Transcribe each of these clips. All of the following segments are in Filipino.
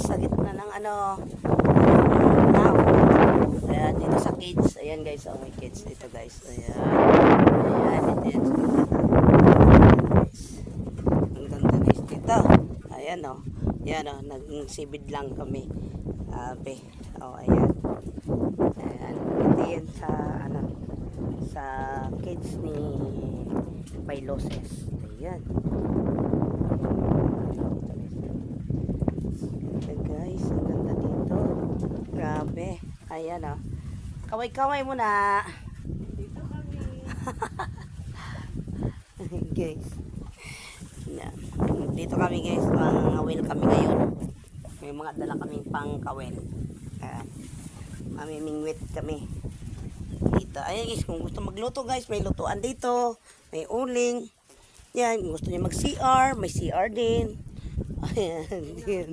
sa gitna ng now. Ayan, dito sa kids. Ayan guys, oh, may kids dito guys. Ayan. Ayan, dito yan. Ang ganda guys dito. Ayan oh. Ayan oh, nagsibid lang kami. Abe. Oh, ayan. Ayan. Ito yan sa sa kids ni Bailoses. Ayan. Guys, ang ganda dito. Grabe. Ayan o. Kaway-kaway muna. Dito kami. Guys. Yan. Dito kami guys. Mangawil kami ngayon. May mga dala kaming pang-kawil. Ayan. Mamimingwit kami. Dito. Ayan guys. Kung gusto magluto guys. May lutuan dito. May uling. Yan. Kung gusto niya mag-CR. May CR din. Ayan. Yan.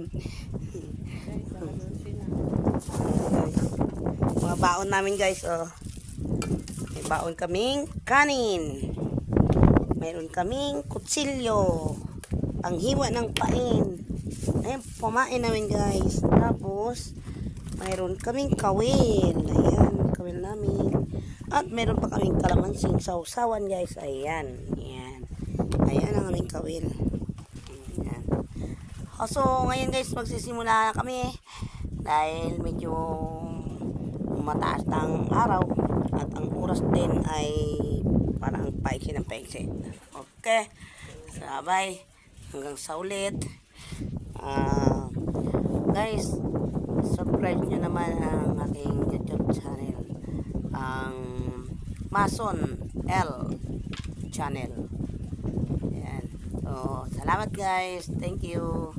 Mga baon namin guys, oh. May baon kaming kanin. Mayroon kaming kutsilyo. Ang hiwa ng pain. Ayan, pamain namin guys. Tapos, mayroon kaming kawil. Ayan, kawil namin. At mayroon pa kaming kalamansing sausawan guys. Ayan, ayan. Ayan ang aming kawil. Ayan. So, ngayon guys, magsisimula na kami. Dahil medyo mataas ng araw at ang oras din ay parang paiksi ng paiksi. Okay, sabay hanggang sa ulit. Guys, subscribe nyo naman ang aking YouTube channel, ang Mason L channel. Ayan. So, salamat guys, thank you.